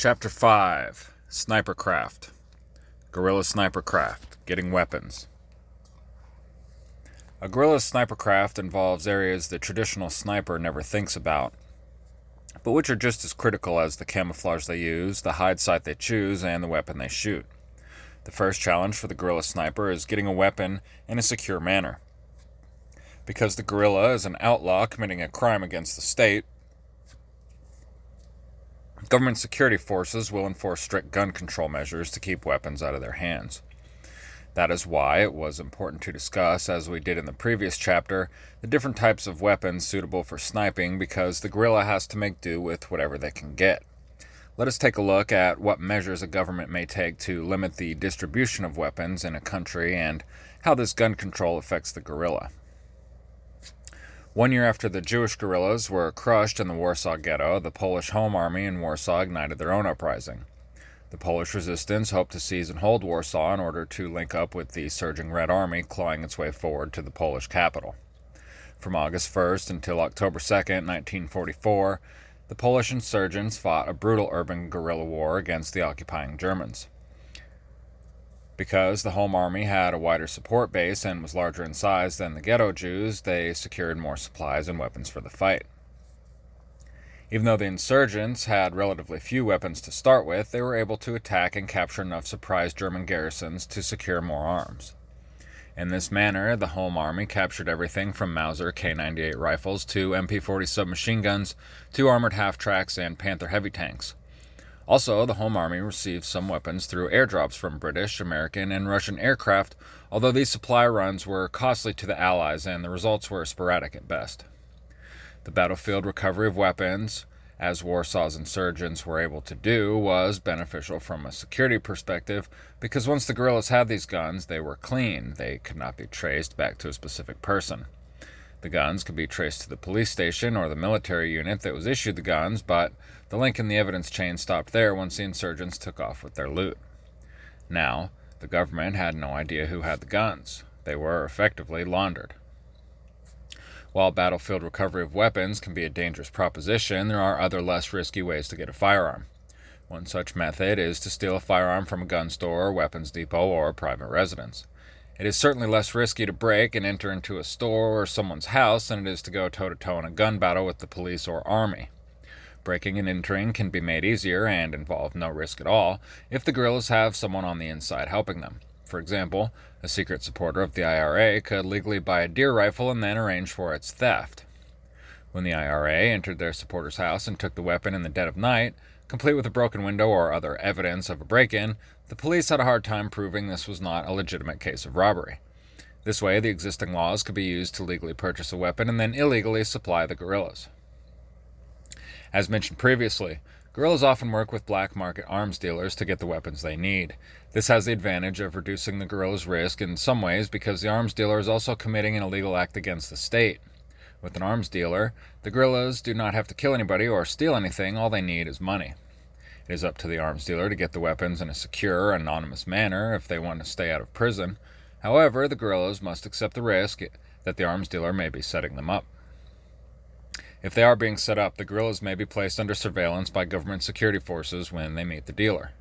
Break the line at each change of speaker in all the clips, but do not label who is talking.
Chapter 5, Sniper Craft. Guerrilla Sniper Craft, Getting Weapons. A guerrilla sniper craft involves areas the traditional sniper never thinks about, but which are just as critical as the camouflage they use, the hide site they choose, and the weapon they shoot. The first challenge for the guerrilla sniper is getting a weapon in a secure manner. Because the guerrilla is an outlaw committing a crime against the state, government security forces will enforce strict gun control measures to keep weapons out of their hands. That is why it was important to discuss, as we did in the previous chapter, the different types of weapons suitable for sniping, because the guerrilla has to make do with whatever they can get. Let us take a look at what measures a government may take to limit the distribution of weapons in a country and how this gun control affects the guerrilla. 1 year after the Jewish guerrillas were crushed in the Warsaw Ghetto, the Polish Home Army in Warsaw ignited their own uprising. The Polish resistance hoped to seize and hold Warsaw in order to link up with the surging Red Army clawing its way forward to the Polish capital. From August 1st until October 2nd, 1944, the Polish insurgents fought a brutal urban guerrilla war against the occupying Germans. Because the Home Army had a wider support base and was larger in size than the ghetto Jews, they secured more supplies and weapons for the fight. Even though the insurgents had relatively few weapons to start with, they were able to attack and capture enough surprise German garrisons to secure more arms. In this manner, the Home Army captured everything from Mauser K98 rifles to MP40 submachine guns to armored half-tracks and Panther heavy tanks. Also, the Home Army received some weapons through airdrops from British, American, and Russian aircraft, although these supply runs were costly to the Allies and the results were sporadic at best. The battlefield recovery of weapons, as Warsaw's insurgents were able to do, was beneficial from a security perspective because once the guerrillas had these guns, they were clean. They could not be traced back to a specific person. The guns could be traced to the police station or the military unit that was issued the guns, but the link in the evidence chain stopped there once the insurgents took off with their loot. Now, the government had no idea who had the guns. They were effectively laundered. While battlefield recovery of weapons can be a dangerous proposition, there are other less risky ways to get a firearm. One such method is to steal a firearm from a gun store, weapons depot, or private residence. It is certainly less risky to break and enter into a store or someone's house than it is to go toe-to-toe in a gun battle with the police or army. Breaking and entering can be made easier and involve no risk at all if the guerrillas have someone on the inside helping them. For example, a secret supporter of the IRA could legally buy a deer rifle and then arrange for its theft. When the IRA entered their supporter's house and took the weapon in the dead of night, complete with a broken window or other evidence of a break-in, the police had a hard time proving this was not a legitimate case of robbery. This way, the existing laws could be used to legally purchase a weapon and then illegally supply the guerrillas. As mentioned previously, guerrillas often work with black market arms dealers to get the weapons they need. This has the advantage of reducing the guerrillas' risk in some ways because the arms dealer is also committing an illegal act against the state. With an arms dealer, the guerrillas do not have to kill anybody or steal anything, all they need is money. It is up to the arms dealer to get the weapons in a secure, anonymous manner if they want to stay out of prison. However, the guerrillas must accept the risk that the arms dealer may be setting them up. If they are being set up, the guerrillas may be placed under surveillance by government security forces when they meet the dealer.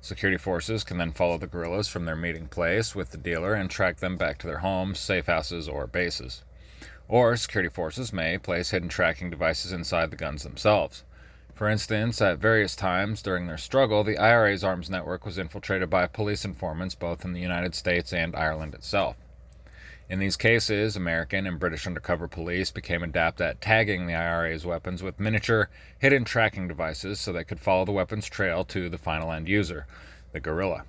Security forces can then follow the guerrillas from their meeting place with the dealer and track them back to their homes, safe houses, or bases. Or security forces may place hidden tracking devices inside the guns themselves. For instance, at various times during their struggle, the IRA's arms network was infiltrated by police informants both in the United States and Ireland itself. In these cases, American and British undercover police became adept at tagging the IRA's weapons with miniature, hidden tracking devices so they could follow the weapon's trail to the final end user, the guerrilla.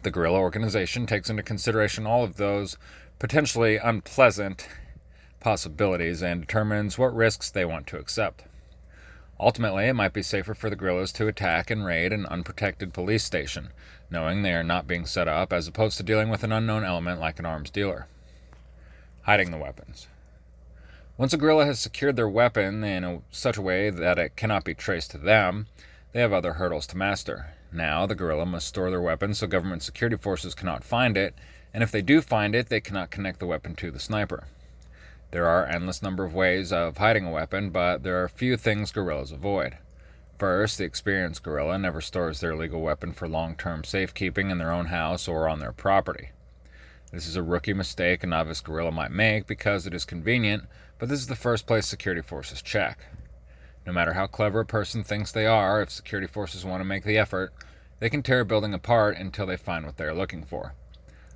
The guerrilla organization takes into consideration all of those potentially unpleasant possibilities and determines what risks they want to accept. Ultimately, it might be safer for the guerrillas to attack and raid an unprotected police station, knowing they are not being set up, as opposed to dealing with an unknown element like an arms dealer. Hiding the weapons. Once a guerrilla has secured their weapon in such a way that it cannot be traced to them, they have other hurdles to master. Now, the guerrilla must store their weapon so government security forces cannot find it, and if they do find it, they cannot connect the weapon to the sniper. There are endless number of ways of hiding a weapon, but there are few things guerrillas avoid. First, the experienced guerrilla never stores their illegal weapon for long-term safekeeping in their own house or on their property. This is a rookie mistake a novice guerrilla might make because it is convenient, but this is the first place security forces check. No matter how clever a person thinks they are, if security forces want to make the effort, they can tear a building apart until they find what they are looking for,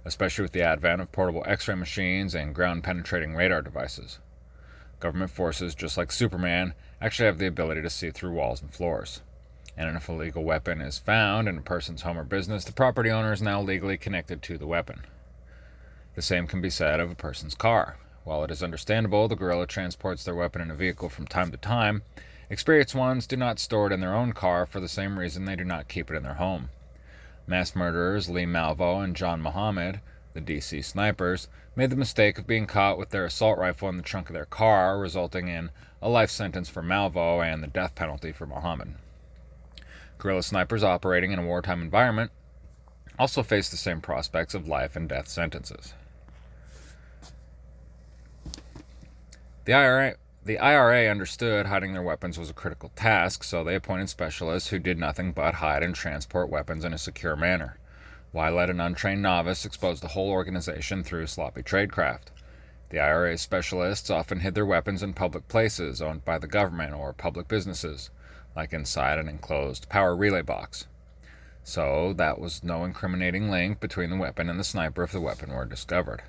especially with the advent of portable X-ray machines and ground-penetrating radar devices. Government forces, just like Superman, actually have the ability to see through walls and floors. And if a legal weapon is found in a person's home or business, the property owner is now legally connected to the weapon. The same can be said of a person's car. While it is understandable the guerrilla transports their weapon in a vehicle from time to time, experienced ones do not store it in their own car for the same reason they do not keep it in their home. Mass murderers Lee Malvo and John Muhammad, the DC snipers, made the mistake of being caught with their assault rifle in the trunk of their car, resulting in a life sentence for Malvo and the death penalty for Muhammad. Guerrilla snipers operating in a wartime environment also face the same prospects of life and death sentences. The IRA understood hiding their weapons was a critical task, so they appointed specialists who did nothing but hide and transport weapons in a secure manner. Why let an untrained novice expose the whole organization through sloppy tradecraft? The IRA specialists often hid their weapons in public places owned by the government or public businesses, like inside an enclosed power relay box. So that was no incriminating link between the weapon and the sniper if the weapon were discovered.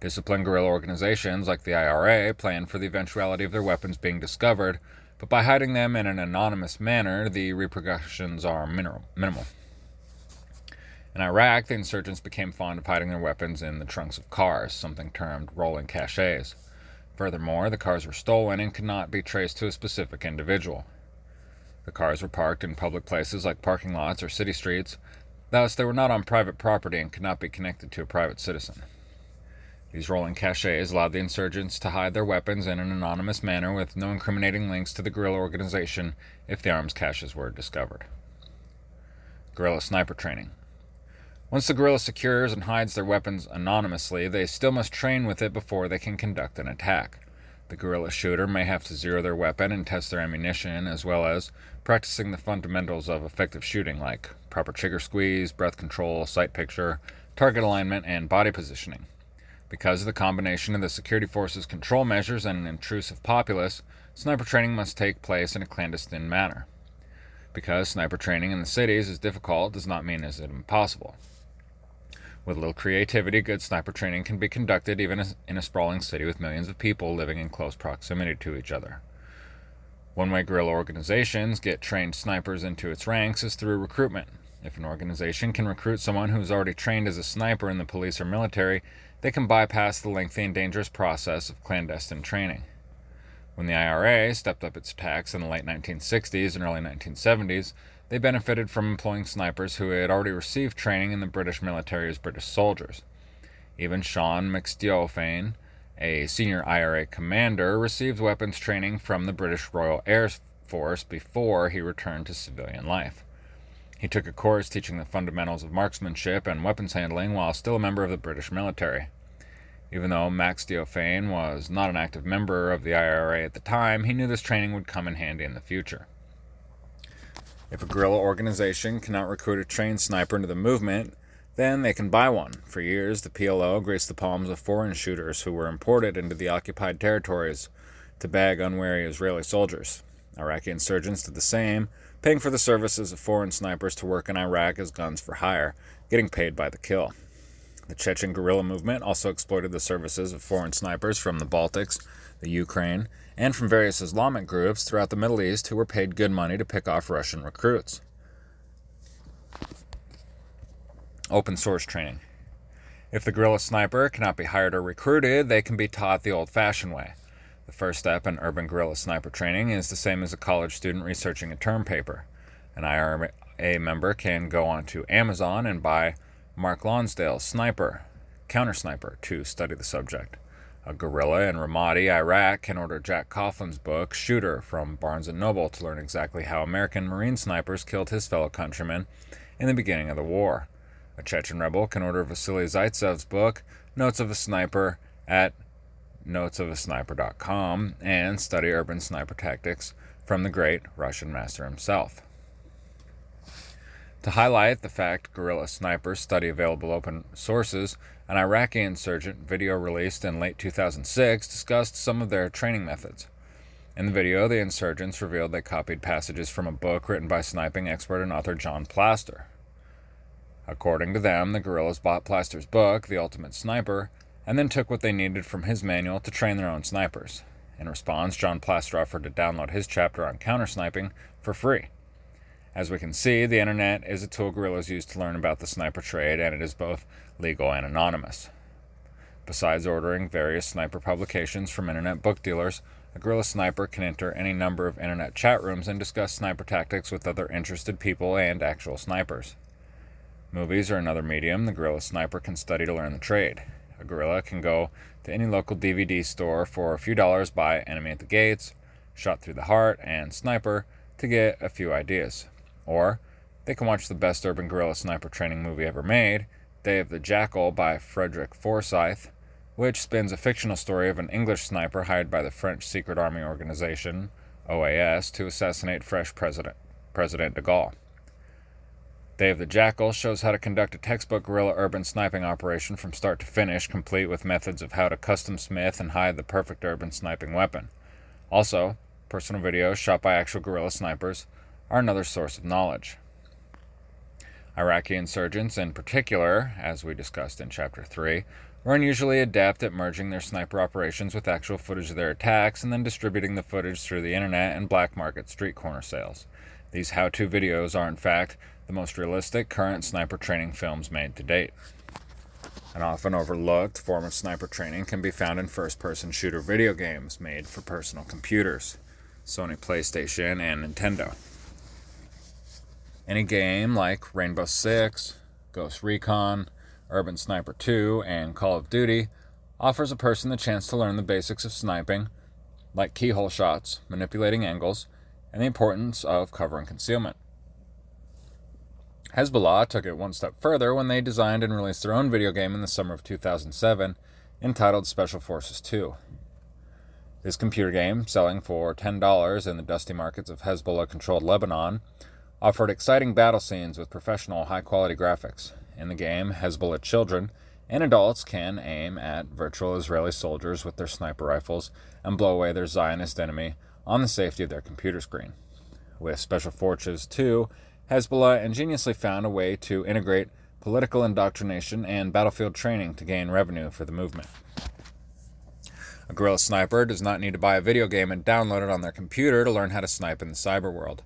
Disciplined guerrilla organizations like the IRA plan for the eventuality of their weapons being discovered, but by hiding them in an anonymous manner, the repercussions are minimal. In Iraq, the insurgents became fond of hiding their weapons in the trunks of cars, something termed rolling caches. Furthermore, the cars were stolen and could not be traced to a specific individual. The cars were parked in public places like parking lots or city streets, thus they were not on private property and could not be connected to a private citizen. These rolling caches allowed the insurgents to hide their weapons in an anonymous manner with no incriminating links to the guerrilla organization if the arms caches were discovered. Guerrilla sniper training. Once the guerrilla secures and hides their weapons anonymously, they still must train with it before they can conduct an attack. The guerrilla shooter may have to zero their weapon and test their ammunition, as well as practicing the fundamentals of effective shooting like proper trigger squeeze, breath control, sight picture, target alignment, and body positioning. Because of the combination of the security forces' control measures and an intrusive populace, sniper training must take place in a clandestine manner. Because sniper training in the cities is difficult does not mean it is impossible. With a little creativity, good sniper training can be conducted even in a sprawling city with millions of people living in close proximity to each other. One way guerrilla organizations get trained snipers into its ranks is through recruitment. If an organization can recruit someone who is already trained as a sniper in the police or military, they can bypass the lengthy and dangerous process of clandestine training. When the IRA stepped up its attacks in the late 1960s and early 1970s, they benefited from employing snipers who had already received training in the British military as British soldiers. Even Sean McSteofane, a senior IRA commander, received weapons training from the British Royal Air Force before he returned to civilian life. He took a course teaching the fundamentals of marksmanship and weapons handling while still a member of the British military. Even though Max Theophane was not an active member of the IRA at the time, he knew this training would come in handy in the future. If a guerrilla organization cannot recruit a trained sniper into the movement, then they can buy one. For years, the PLO graced the palms of foreign shooters who were imported into the occupied territories to bag unwary Israeli soldiers. Iraqi insurgents did the same, paying for the services of foreign snipers to work in Iraq as guns for hire, getting paid by the kill. The Chechen guerrilla movement also exploited the services of foreign snipers from the Baltics, the Ukraine, and from various Islamic groups throughout the Middle East who were paid good money to pick off Russian recruits. Open source training. If the guerrilla sniper cannot be hired or recruited, they can be taught the old-fashioned way. The first step in urban guerrilla sniper training is the same as a college student researching a term paper. An IRA member can go onto Amazon and buy Mark Lonsdale's Sniper, Counter Sniper to study the subject. A guerrilla in Ramadi, Iraq, can order Jack Coughlin's book, Shooter, from Barnes & Noble to learn exactly how American Marine snipers killed his fellow countrymen in the beginning of the war. A Chechen rebel can order Vasily Zaitsev's book, Notes of a Sniper, at notesofasniper.com and study urban sniper tactics from the great Russian master himself. To highlight the fact guerrilla snipers study available open sources, an Iraqi insurgent video released in late 2006 discussed some of their training methods. In the video, the insurgents revealed they copied passages from a book written by sniping expert and author John Plaster. According to them, the guerrillas bought Plaster's book, The Ultimate Sniper, and then took what they needed from his manual to train their own snipers. In response, John Plaster offered to download his chapter on counter-sniping for free. As we can see, the internet is a tool guerrillas use to learn about the sniper trade, and it is both legal and anonymous. Besides ordering various sniper publications from internet book dealers, a guerrilla sniper can enter any number of internet chat rooms and discuss sniper tactics with other interested people and actual snipers. Movies are another medium the guerrilla sniper can study to learn the trade. A guerrilla can go to any local DVD store for a few dollars, buy Enemy at the Gates, Shot Through the Heart, and Sniper to get a few ideas. Or they can watch the best urban guerrilla sniper training movie ever made, Day of the Jackal by Frederick Forsyth, which spins a fictional story of an English sniper hired by the French secret army organization, OAS, to assassinate French President de Gaulle. Day of the Jackal shows how to conduct a textbook guerrilla urban sniping operation from start to finish, complete with methods of how to custom smith and hide the perfect urban sniping weapon. Also, personal videos shot by actual guerrilla snipers are another source of knowledge. Iraqi insurgents, in particular, as we discussed in Chapter 3, were unusually adept at merging their sniper operations with actual footage of their attacks and then distributing the footage through the internet and black market street corner sales. These how-to videos are, in fact, the most realistic current sniper training films made to date. An often overlooked form of sniper training can be found in first-person shooter video games made for personal computers, Sony PlayStation and Nintendo. Any game like Rainbow Six, Ghost Recon, Urban Sniper 2, and Call of Duty offers a person the chance to learn the basics of sniping, like keyhole shots, manipulating angles, and the importance of cover and concealment. Hezbollah took it one step further when they designed and released their own video game in the summer of 2007 entitled Special Forces 2. This computer game, selling for $10 in the dusty markets of Hezbollah-controlled Lebanon, offered exciting battle scenes with professional, high-quality graphics. In the game, Hezbollah children and adults can aim at virtual Israeli soldiers with their sniper rifles and blow away their Zionist enemy on the safety of their computer screen. With Special Forces 2, Hezbollah ingeniously found a way to integrate political indoctrination and battlefield training to gain revenue for the movement. A guerrilla sniper does not need to buy a video game and download it on their computer to learn how to snipe in the cyber world.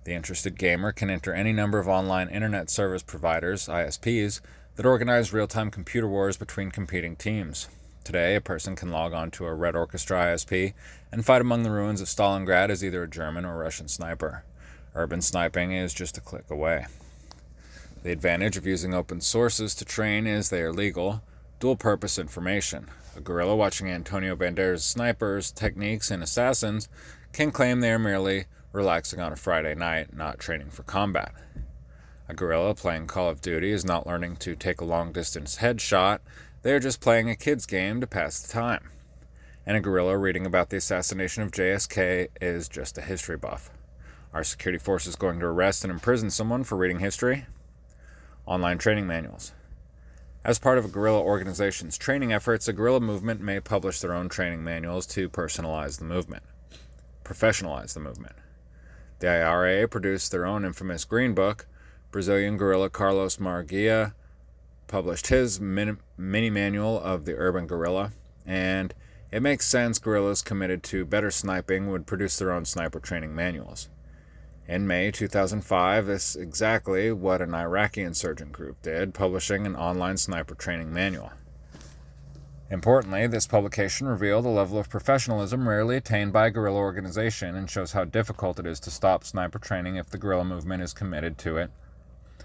The interested gamer can enter any number of online internet service providers, ISPs, that organize real-time computer wars between competing teams. Today, a person can log on to a Red Orchestra ISP and fight among the ruins of Stalingrad as either a German or Russian sniper. Urban sniping is just a click away. The advantage of using open sources to train is they are legal, dual-purpose information. A guerrilla watching Antonio Banderas' snipers, techniques, and assassins can claim they are merely relaxing on a Friday night, not training for combat. A guerrilla playing Call of Duty is not learning to take a long-distance headshot, they are just playing a kid's game to pass the time. And a guerrilla reading about the assassination of JSK is just a history buff. Are security forces going to arrest and imprison someone for reading history? Online training manuals. As part of a guerrilla organization's training efforts, a guerrilla movement may publish their own training manuals to professionalize the movement. The IRA produced their own infamous Green Book. Brazilian guerrilla Carlos Marguia published his mini manual of the urban guerrilla, and it makes sense guerrillas committed to better sniping would produce their own sniper training manuals. In May 2005, this is exactly what an Iraqi insurgent group did, publishing an online sniper training manual. Importantly, this publication revealed a level of professionalism rarely attained by a guerrilla organization and shows how difficult it is to stop sniper training if the guerrilla movement is committed to it.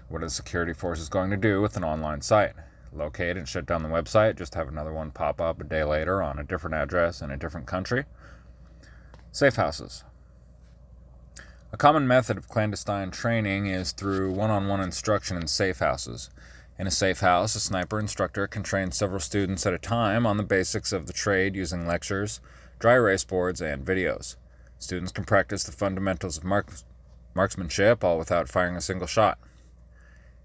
What are the security forces going to do with an online site? Locate and shut down the website, just have another one pop up a day later on a different address in a different country? Safe houses. A common method of clandestine training is through one-on-one instruction in safe houses. In a safe house, a sniper instructor can train several students at a time on the basics of the trade using lectures, dry erase boards, and videos. Students can practice the fundamentals of marksmanship, all without firing a single shot.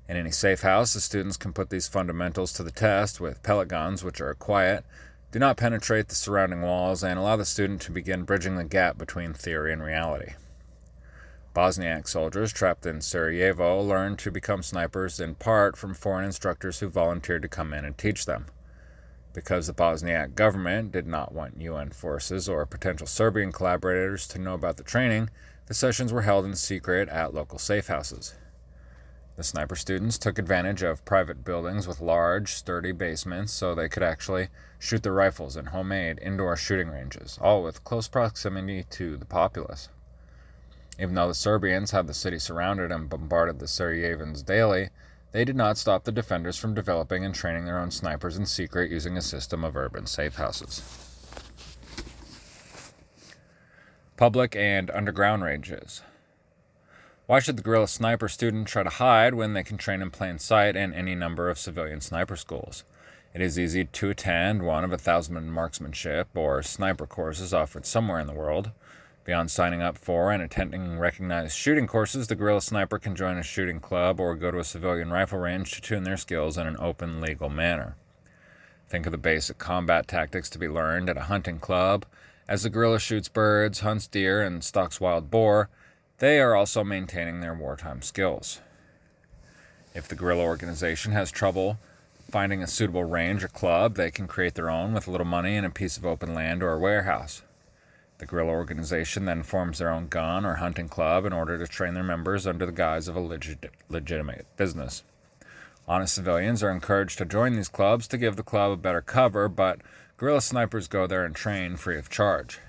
In any safe house, the students can put these fundamentals to the test with pellet guns, which are quiet, do not penetrate the surrounding walls, and allow the student to begin bridging the gap between theory and reality. Bosniak soldiers trapped in Sarajevo learned to become snipers in part from foreign instructors who volunteered to come in and teach them. Because the Bosniak government did not want UN forces or potential Serbian collaborators to know about the training, the sessions were held in secret at local safe houses. The sniper students took advantage of private buildings with large, sturdy basements so they could actually shoot their rifles in homemade indoor shooting ranges, all with close proximity to the populace. Even though the Serbians had the city surrounded and bombarded the Sarajevans daily, they did not stop the defenders from developing and training their own snipers in secret using a system of urban safe houses. Public and underground ranges. Why should the guerrilla sniper student try to hide when they can train in plain sight in any number of civilian sniper schools? It is easy to attend one of 1,000 marksmanship or sniper courses offered somewhere in the world. Beyond signing up for and attending recognized shooting courses, the guerrilla sniper can join a shooting club or go to a civilian rifle range to tune their skills in an open, legal manner. Think of the basic combat tactics to be learned at a hunting club. As the guerrilla shoots birds, hunts deer, and stalks wild boar, they are also maintaining their wartime skills. If the guerrilla organization has trouble finding a suitable range or club, they can create their own with a little money and a piece of open land or a warehouse. The guerrilla organization then forms their own gun or hunting club in order to train their members under the guise of a legitimate business. Honest civilians are encouraged to join these clubs to give the club a better cover, but guerrilla snipers go there and train free of charge.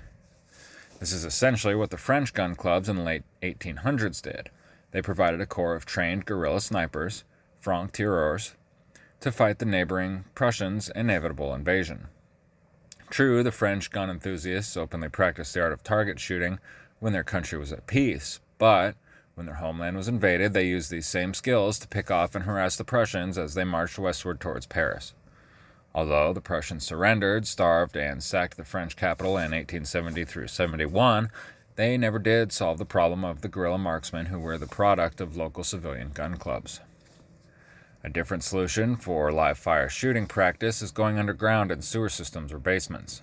This is essentially what the French gun clubs in the late 1800s did. They provided a corps of trained guerrilla snipers, francs-tireurs, to fight the neighboring Prussians' inevitable invasion. True, the French gun enthusiasts openly practiced the art of target shooting when their country was at peace, but when their homeland was invaded, they used these same skills to pick off and harass the Prussians as they marched westward towards Paris. Although the Prussians surrendered, starved, and sacked the French capital in 1870 through 71, they never did solve the problem of the guerrilla marksmen who were the product of local civilian gun clubs. A different solution for live-fire shooting practice is going underground in sewer systems or basements.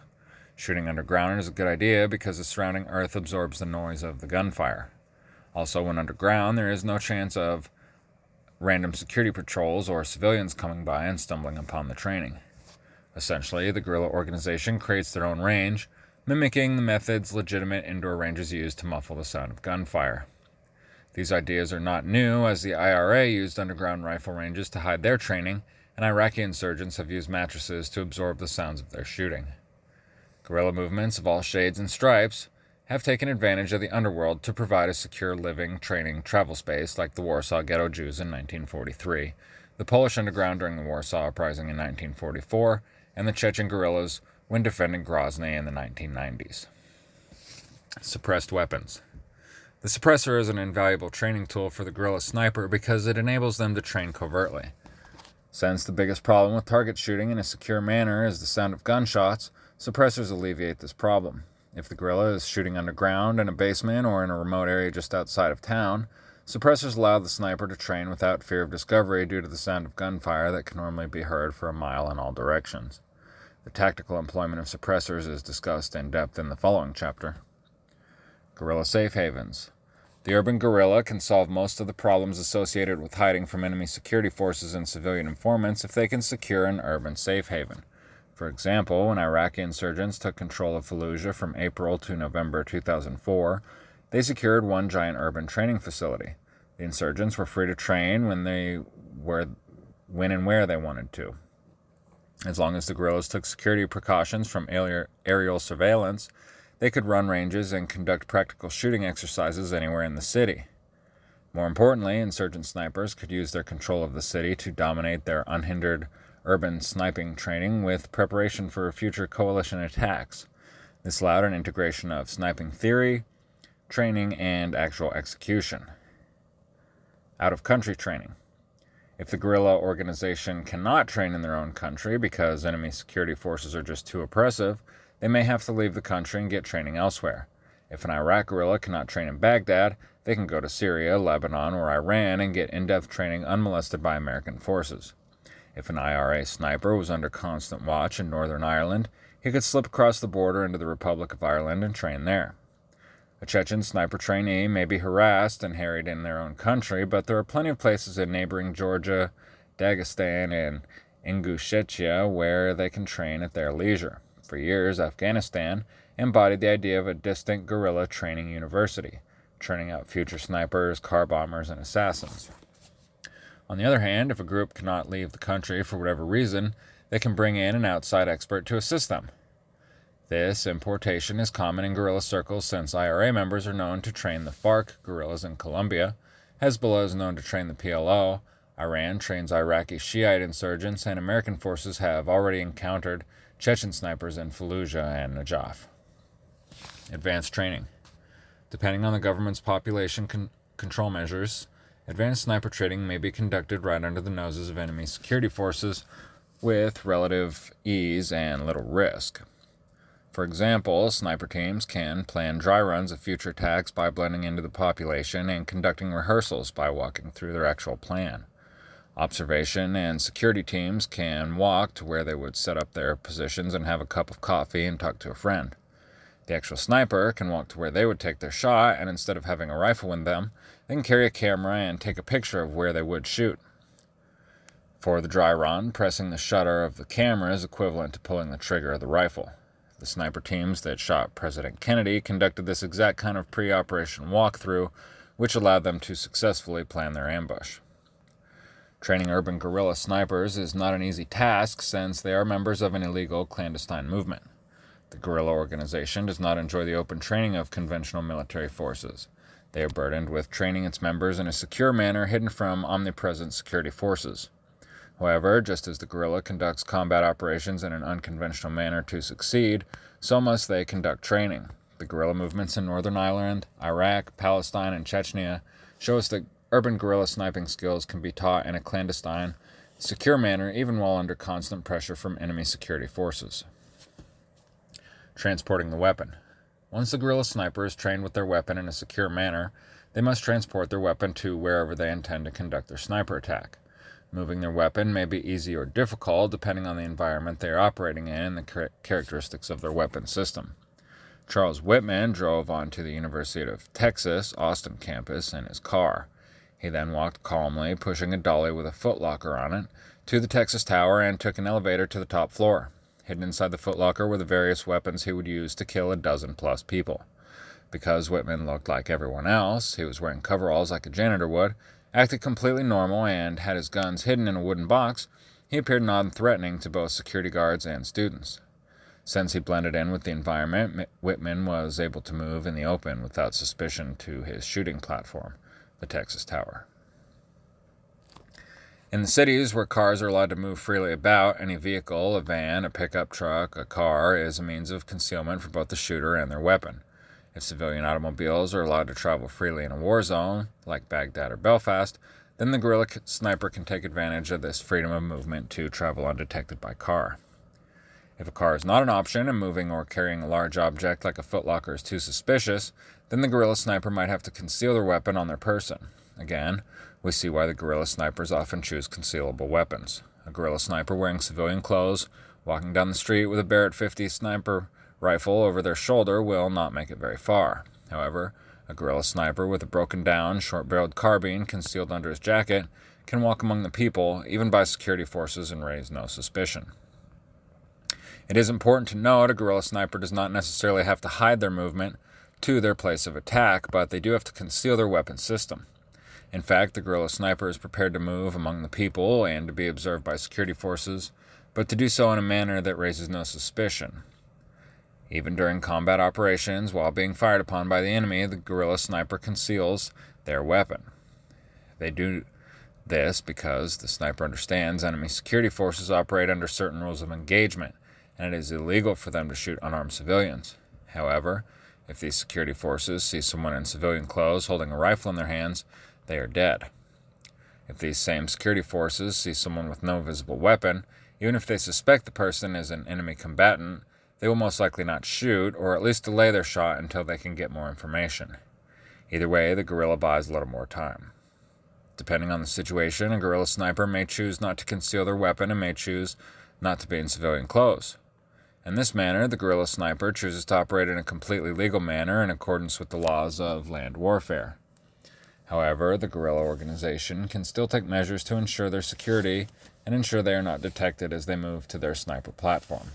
Shooting underground is a good idea because the surrounding earth absorbs the noise of the gunfire. Also, when underground, there is no chance of random security patrols or civilians coming by and stumbling upon the training. Essentially, the guerrilla organization creates their own range, mimicking the methods legitimate indoor ranges use to muffle the sound of gunfire. These ideas are not new, as the IRA used underground rifle ranges to hide their training, and Iraqi insurgents have used mattresses to absorb the sounds of their shooting. Guerrilla movements of all shades and stripes have taken advantage of the underworld to provide a secure living, training, travel space like the Warsaw Ghetto Jews in 1943, the Polish underground during the Warsaw Uprising in 1944, and the Chechen guerrillas when defending Grozny in the 1990s. Suppressed weapons. The suppressor is an invaluable training tool for the guerrilla sniper because it enables them to train covertly. Since the biggest problem with target shooting in a secure manner is the sound of gunshots, suppressors alleviate this problem. If the guerrilla is shooting underground in a basement or in a remote area just outside of town, suppressors allow the sniper to train without fear of discovery due to the sound of gunfire that can normally be heard for a mile in all directions. The tactical employment of suppressors is discussed in depth in the following chapter. Guerrilla safe havens. The urban guerrilla can solve most of the problems associated with hiding from enemy security forces and civilian informants if they can secure an urban safe haven. For example, when Iraqi insurgents took control of Fallujah from April to November 2004, they secured one giant urban training facility. The insurgents were free to train when and where they wanted to. As long as the guerrillas took security precautions from aerial surveillance, they could run ranges and conduct practical shooting exercises anywhere in the city. More importantly, insurgent snipers could use their control of the city to dominate their unhindered urban sniping training with preparation for future coalition attacks. This allowed an integration of sniping theory, training, and actual execution. Out-of-country training. If the guerrilla organization cannot train in their own country because enemy security forces are just too oppressive, they may have to leave the country and get training elsewhere. If an Iraq guerrilla cannot train in Baghdad, they can go to Syria, Lebanon, or Iran and get in-depth training unmolested by American forces. If an IRA sniper was under constant watch in Northern Ireland, he could slip across the border into the Republic of Ireland and train there. A Chechen sniper trainee may be harassed and harried in their own country, but there are plenty of places in neighboring Georgia, Dagestan, and Ingushetia where they can train at their leisure. For years, Afghanistan embodied the idea of a distant guerrilla training university, churning out future snipers, car bombers, and assassins. On the other hand, if a group cannot leave the country for whatever reason, they can bring in an outside expert to assist them. This importation is common in guerrilla circles since IRA members are known to train the FARC guerrillas in Colombia, Hezbollah is known to train the PLO, Iran trains Iraqi Shiite insurgents, and American forces have already encountered Chechen snipers in Fallujah and Najaf. Advanced training. Depending on the government's population control measures, advanced sniper training may be conducted right under the noses of enemy security forces with relative ease and little risk. For example, sniper teams can plan dry runs of future attacks by blending into the population and conducting rehearsals by walking through their actual plan. Observation and security teams can walk to where they would set up their positions and have a cup of coffee and talk to a friend. The actual sniper can walk to where they would take their shot, and instead of having a rifle with them, they can carry a camera and take a picture of where they would shoot. For the dry run, pressing the shutter of the camera is equivalent to pulling the trigger of the rifle. The sniper teams that shot President Kennedy conducted this exact kind of pre-operation walkthrough, which allowed them to successfully plan their ambush. Training urban guerrilla snipers is not an easy task since they are members of an illegal clandestine movement. The guerrilla organization does not enjoy the open training of conventional military forces. They are burdened with training its members in a secure manner hidden from omnipresent security forces. However, just as the guerrilla conducts combat operations in an unconventional manner to succeed, so must they conduct training. The guerrilla movements in Northern Ireland, Iraq, Palestine, and Chechnya show us that urban guerrilla sniping skills can be taught in a clandestine, secure manner even while under constant pressure from enemy security forces. Transporting the weapon. Once the guerrilla sniper is trained with their weapon in a secure manner, they must transport their weapon to wherever they intend to conduct their sniper attack. Moving their weapon may be easy or difficult depending on the environment they are operating in and the characteristics of their weapon system. Charles Whitman drove onto the University of Texas, Austin campus in his car. He then walked calmly, pushing a dolly with a footlocker on it, to the Texas Tower and took an elevator to the top floor. Hidden inside the footlocker were the various weapons he would use to kill a dozen-plus people. Because Whitman looked like everyone else, he was wearing coveralls like a janitor would, acted completely normal, and had his guns hidden in a wooden box, he appeared non-threatening to both security guards and students. Since he blended in with the environment, Whitman was able to move in the open without suspicion to his shooting platform, the Texas Tower. In the cities where cars are allowed to move freely about, any vehicle, a van, a pickup truck, a car, is a means of concealment for both the shooter and their weapon. If civilian automobiles are allowed to travel freely in a war zone, like Baghdad or Belfast, then the guerrilla sniper can take advantage of this freedom of movement to travel undetected by car. If a car is not an option and moving or carrying a large object like a footlocker is too suspicious, then the guerrilla sniper might have to conceal their weapon on their person. Again, we see why the guerrilla snipers often choose concealable weapons. A guerrilla sniper wearing civilian clothes, walking down the street with a Barrett 50 sniper rifle over their shoulder will not make it very far. However, a guerrilla sniper with a broken-down, short-barreled carbine concealed under his jacket can walk among the people, even by security forces, and raise no suspicion. It is important to note a guerrilla sniper does not necessarily have to hide their movement to their place of attack, but they do have to conceal their weapon system. In fact, the guerrilla sniper is prepared to move among the people and to be observed by security forces, but to do so in a manner that raises no suspicion. Even during combat operations, while being fired upon by the enemy, the guerrilla sniper conceals their weapon. They do this because the sniper understands enemy security forces operate under certain rules of engagement, and it is illegal for them to shoot unarmed civilians. However, if these security forces see someone in civilian clothes holding a rifle in their hands, they are dead. If these same security forces see someone with no visible weapon, even if they suspect the person is an enemy combatant, they will most likely not shoot, or at least delay their shot until they can get more information. Either way, the guerrilla buys a little more time. Depending on the situation, a guerrilla sniper may choose not to conceal their weapon and may choose not to be in civilian clothes. In this manner, the guerrilla sniper chooses to operate in a completely legal manner in accordance with the laws of land warfare. However, the guerrilla organization can still take measures to ensure their security and ensure they are not detected as they move to their sniper platform.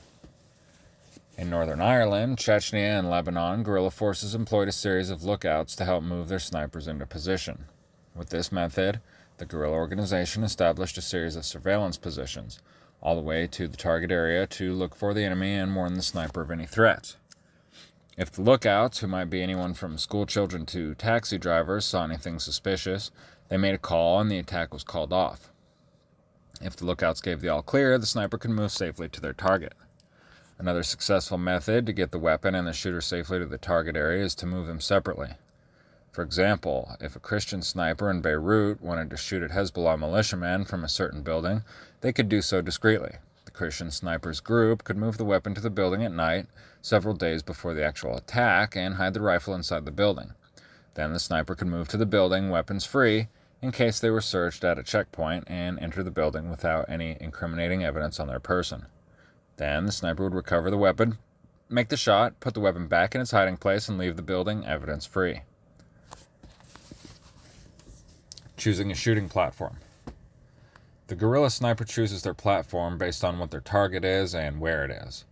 In Northern Ireland, Chechnya, and Lebanon, guerrilla forces employed a series of lookouts to help move their snipers into position. With this method, the guerrilla organization established a series of surveillance positions, all the way to the target area to look for the enemy and warn the sniper of any threats. If the lookouts, who might be anyone from school children to taxi drivers, saw anything suspicious, they made a call and the attack was called off. If the lookouts gave the all clear, the sniper could move safely to their target. Another successful method to get the weapon and the shooter safely to the target area is to move them separately. For example, if a Christian sniper in Beirut wanted to shoot at Hezbollah militiamen from a certain building, they could do so discreetly. The Christian snipers group could move the weapon to the building at night, several days before the actual attack, and hide the rifle inside the building. Then the sniper could move to the building, weapons free, in case they were searched at a checkpoint, and enter the building without any incriminating evidence on their person. Then the sniper would recover the weapon, make the shot, put the weapon back in its hiding place, and leave the building evidence-free. Choosing a shooting platform. The guerrilla sniper chooses their platform based on what their target is and where it is.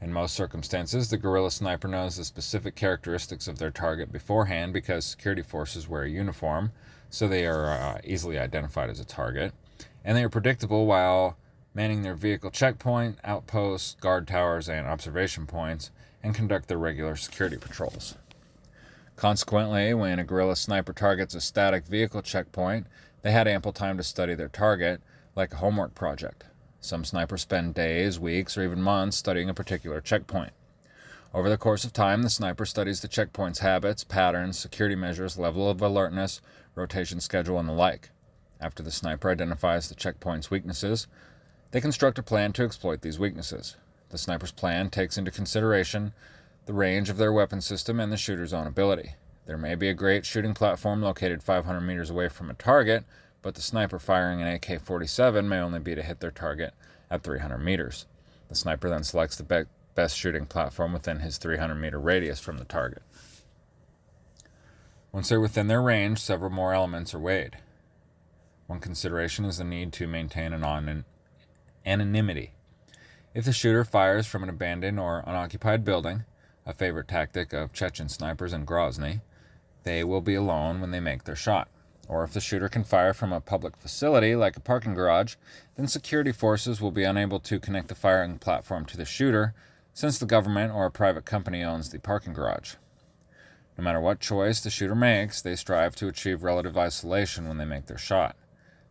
In most circumstances, the guerrilla sniper knows the specific characteristics of their target beforehand because security forces wear a uniform, so they are easily identified as a target, and they are predictable while manning their vehicle checkpoint, outposts, guard towers, and observation points, and conduct their regular security patrols. Consequently, when a guerrilla sniper targets a static vehicle checkpoint, they had ample time to study their target, like a homework project. Some snipers spend days, weeks, or even months studying a particular checkpoint. Over the course of time, the sniper studies the checkpoint's habits, patterns, security measures, level of alertness, rotation schedule, and the like. After the sniper identifies the checkpoint's weaknesses, they construct a plan to exploit these weaknesses. The sniper's plan takes into consideration the range of their weapon system and the shooter's own ability. There may be a great shooting platform located 500 meters away from a target, but the sniper firing an AK-47 may only be to hit their target at 300 meters. The sniper then selects the best shooting platform within his 300-meter radius from the target. Once they're within their range, several more elements are weighed. One consideration is the need to maintain an anonymity. If the shooter fires from an abandoned or unoccupied building, a favorite tactic of Chechen snipers in Grozny, they will be alone when they make their shot. Or if the shooter can fire from a public facility like a parking garage, then security forces will be unable to connect the firing platform to the shooter since the government or a private company owns the parking garage. No matter what choice the shooter makes, they strive to achieve relative isolation when they make their shot.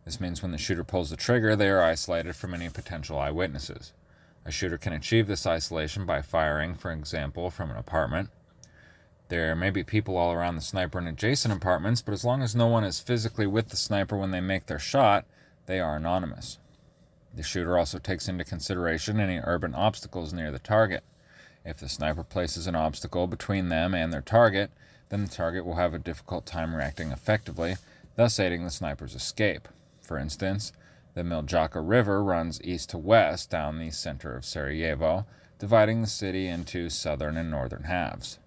This means when the shooter pulls the trigger, they are isolated from any potential eyewitnesses. A shooter can achieve this isolation by firing, for example, from an apartment. There may be people all around the sniper in adjacent apartments, but as long as no one is physically with the sniper when they make their shot, they are anonymous. The shooter also takes into consideration any urban obstacles near the target. If the sniper places an obstacle between them and their target, then the target will have a difficult time reacting effectively, thus aiding the sniper's escape. For instance, the Miljacka River runs east to west down the center of Sarajevo, dividing the city into southern and northern halves.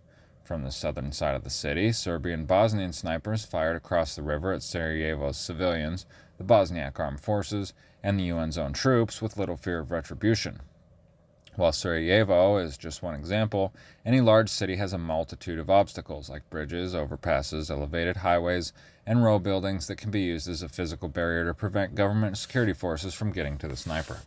From the southern side of the city, Serbian Bosnian snipers fired across the river at Sarajevo's civilians, the Bosniak armed forces, and the UN's own troops with little fear of retribution. While Sarajevo is just one example, any large city has a multitude of obstacles like bridges, overpasses, elevated highways, and row buildings that can be used as a physical barrier to prevent government security forces from getting to the sniper.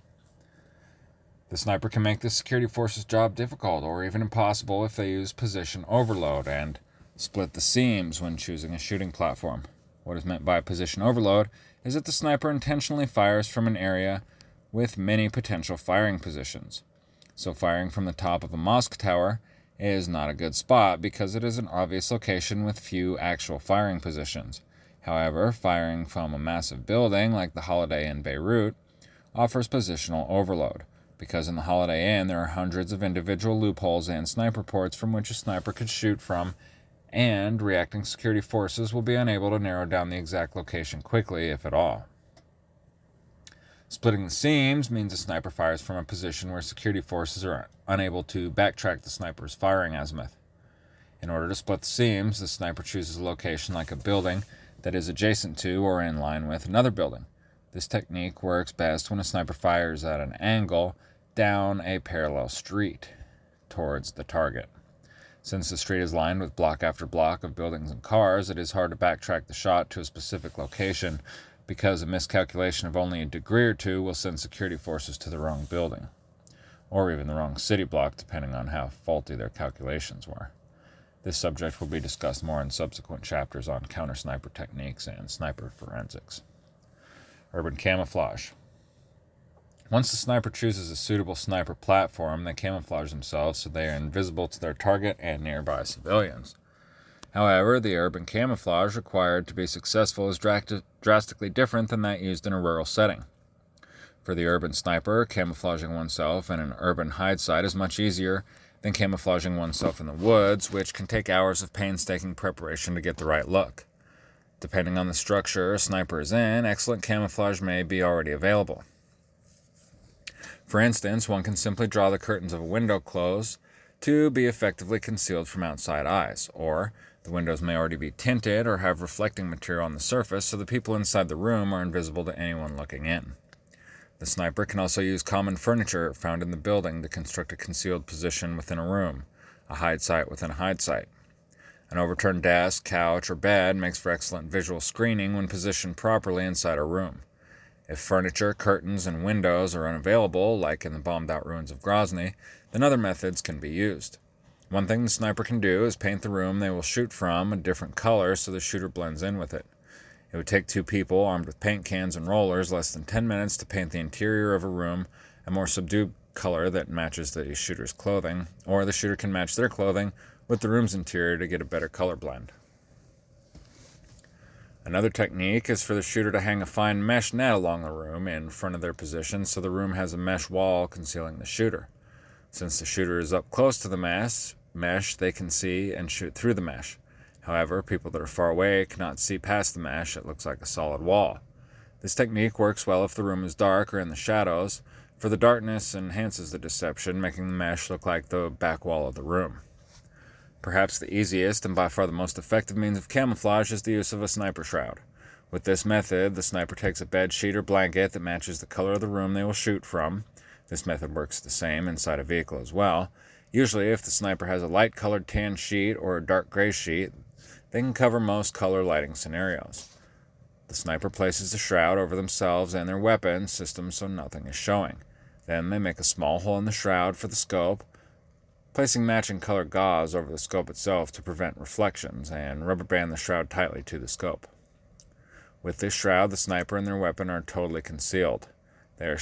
The sniper can make the security force's job difficult or even impossible if they use position overload and split the seams when choosing a shooting platform. What is meant by position overload is that the sniper intentionally fires from an area with many potential firing positions. So firing from the top of a mosque tower is not a good spot because it is an obvious location with few actual firing positions. However, firing from a massive building like the Holiday in Beirut offers positional overload. because in the Holiday Inn there are hundreds of individual loopholes and sniper ports from which a sniper could shoot from, and reacting security forces will be unable to narrow down the exact location quickly, if at all. Splitting the seams means a sniper fires from a position where security forces are unable to backtrack the sniper's firing azimuth. In order to split the seams, the sniper chooses a location like a building that is adjacent to or in line with another building. This technique works best when a sniper fires at an angle down a parallel street towards the target. Since the street is lined with block after block of buildings and cars, it is hard to backtrack the shot to a specific location, because a miscalculation of only a degree or two will send security forces to the wrong building, or even the wrong city block, depending on how faulty their calculations were. This subject will be discussed more in subsequent chapters on counter-sniper techniques and sniper forensics. Urban camouflage. Once the sniper chooses a suitable sniper platform, they camouflage themselves so they are invisible to their target and nearby civilians. However, the urban camouflage required to be successful is drastically different than that used in a rural setting. For the urban sniper, camouflaging oneself in an urban hide site is much easier than camouflaging oneself in the woods, which can take hours of painstaking preparation to get the right look. Depending on the structure a sniper is in, excellent camouflage may be already available. For instance, one can simply draw the curtains of a window close to be effectively concealed from outside eyes, or the windows may already be tinted or have reflecting material on the surface so the people inside the room are invisible to anyone looking in. The sniper can also use common furniture found in the building to construct a concealed position within a room, a hide site within a hide site. An overturned desk, couch, or bed makes for excellent visual screening when positioned properly inside a room. If furniture, curtains, and windows are unavailable, like in the bombed-out ruins of Grozny, then other methods can be used. One thing the sniper can do is paint the room they will shoot from a different color so the shooter blends in with it. It would take two people armed with paint cans and rollers less than 10 minutes to paint the interior of a room a more subdued color that matches the shooter's clothing, or the shooter can match their clothing with the room's interior to get a better color blend. Another technique is for the shooter to hang a fine mesh net along the room in front of their position so the room has a mesh wall concealing the shooter. Since the shooter is up close to the mesh, they can see and shoot through the mesh. However, people that are far away cannot see past the mesh. It looks like a solid wall. This technique works well if the room is dark or in the shadows, for the darkness enhances the deception, making the mesh look like the back wall of the room. Perhaps the easiest and by far the most effective means of camouflage is the use of a sniper shroud. With this method, the sniper takes a bed sheet or blanket that matches the color of the room they will shoot from. This method works the same inside a vehicle as well. Usually, if the sniper has a light-colored tan sheet or a dark gray sheet, they can cover most color lighting scenarios. The sniper places the shroud over themselves and their weapon system so nothing is showing. Then they make a small hole in the shroud for the scope, placing matching color gauze over the scope itself to prevent reflections, and rubber band the shroud tightly to the scope. With this shroud, the sniper and their weapon are totally concealed. They are